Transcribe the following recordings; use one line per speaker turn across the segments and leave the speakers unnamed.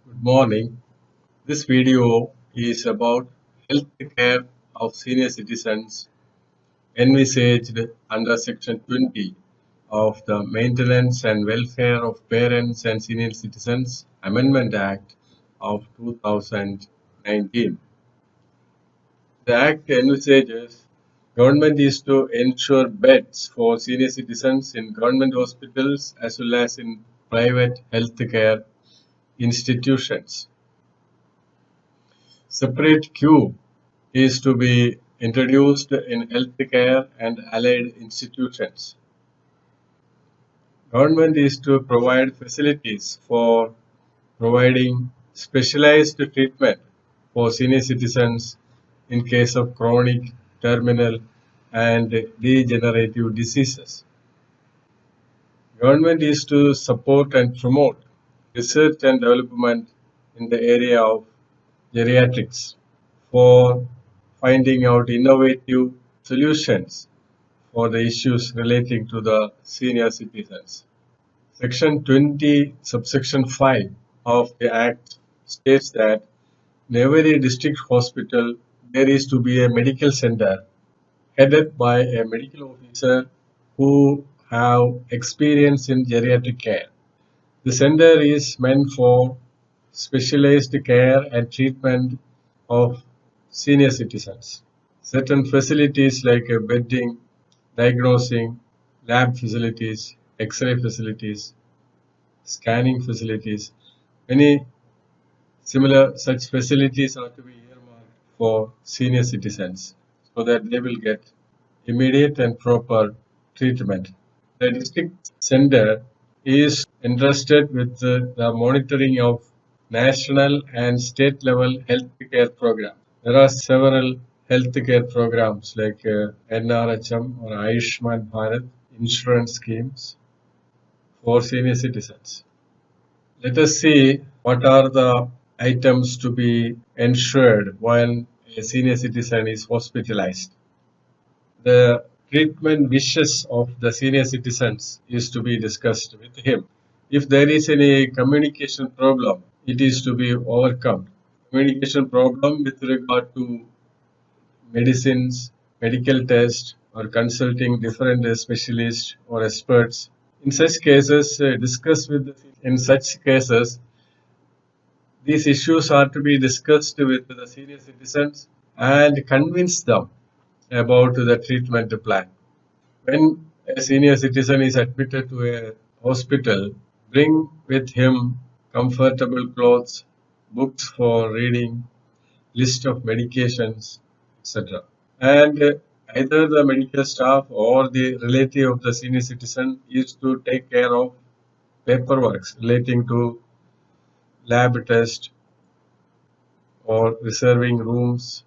Good morning. This video is about health care of senior citizens envisaged under Section 20 of the Maintenance and Welfare of Parents and Senior Citizens Amendment Act of 2019. The Act envisages government is to ensure beds for senior citizens in government hospitals as well as in private healthcare institutions. Separate queue is to be introduced in healthcare and allied institutions. Government is to provide facilities for providing specialized treatment for senior citizens in case of chronic, terminal, and degenerative diseases. Government is to support and promote research and development in the area of geriatrics for finding out innovative solutions for the issues relating to the senior citizens. Section 20, subsection 5 of the Act states that in every district hospital there is to be a medical center headed by a medical officer who have experience in geriatric care. The center is meant for specialized care and treatment of senior citizens. Certain facilities like bedding, diagnosing, lab facilities, X-ray facilities, scanning facilities, many similar such facilities are to be earmarked for senior citizens so that they will get immediate and proper treatment. The district center is entrusted with the monitoring of national and state level healthcare programs. There are several healthcare programs like NRHM or Ayushman Bharat insurance schemes for senior citizens. Let us see what are the items to be ensured when a senior citizen is hospitalized. The treatment wishes of the senior citizens is to be discussed with him. If there is any communication problem, it is to be overcome. Communication problem with regard to medicines, medical tests, or consulting different specialists or experts. In such cases, these issues are to be discussed with the senior citizens and convince them about the treatment plan. When a senior citizen is admitted to a hospital, bring with him comfortable clothes, books for reading, list of medications, etc. And either the medical staff or the relative of the senior citizen is to take care of paperwork relating to lab test or reserving rooms,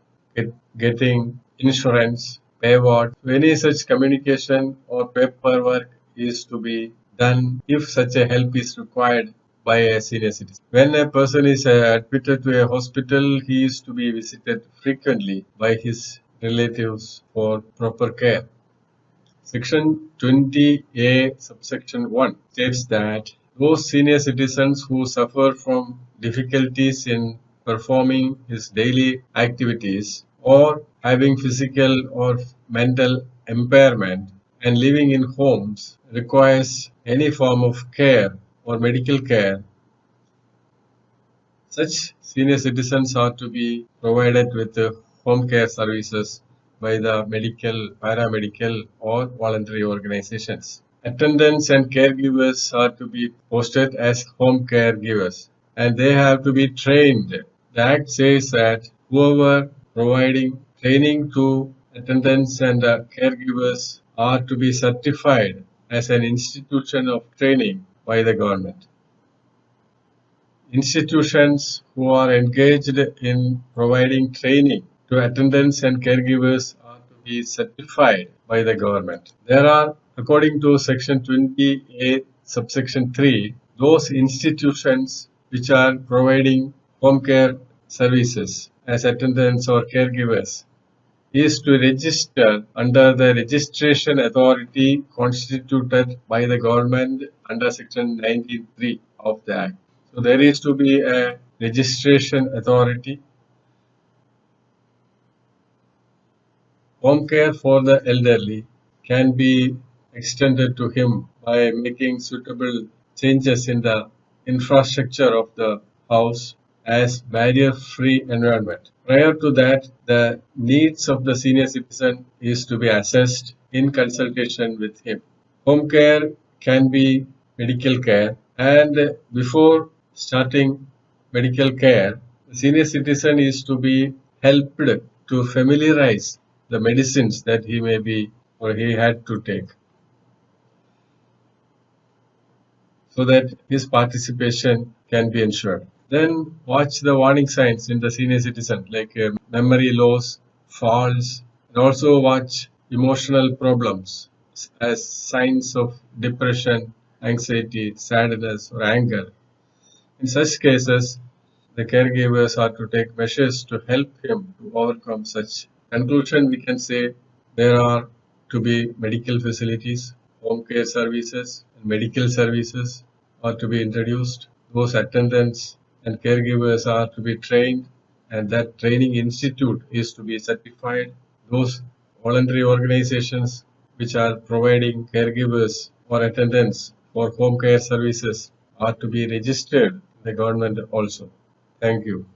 getting insurance, payward. Any such communication or paperwork is to be done if such a help is required by a senior citizen. When a person is admitted to a hospital, he is to be visited frequently by his relatives for proper care. Section 20A subsection 1 states that those senior citizens who suffer from difficulties in performing his daily activities or having physical or mental impairment and living in homes requires any form of care or medical care, such senior citizens are to be provided with home care services by the medical, paramedical or voluntary organizations. Attendants and caregivers are to be posted as home caregivers and they have to be trained. The Act says that whoever providing training to attendants and caregivers are to be certified as an institution of training by the government. Institutions who are engaged in providing training to attendants and caregivers are to be certified by the government. There are, according to Section 20A, subsection 3, those institutions which are providing home care services as attendants or caregivers is to register under the registration authority constituted by the government under Section 19(3) of the Act. So there is to be a registration authority. Home care for the elderly can be extended to him by making suitable changes in the infrastructure of the house as barrier-free environment. Prior to that, the needs of the senior citizen is to be assessed in consultation with him. Home care can be medical care, and before starting medical care, the senior citizen is to be helped to familiarize the medicines that he may be or he had to take, so that his participation can be ensured. Then watch the warning signs in the senior citizen like memory loss, falls, and also watch emotional problems as signs of depression, anxiety, sadness, or anger. In such cases, the caregivers are to take measures to help him to overcome such. Conclusion, we can say there are to be medical facilities, home care services, and medical services are to be introduced. Those attendants and caregivers are to be trained, and that training institute is to be certified. Those voluntary organizations which are providing caregivers or attendants for home care services are to be registered in the government also. Thank you.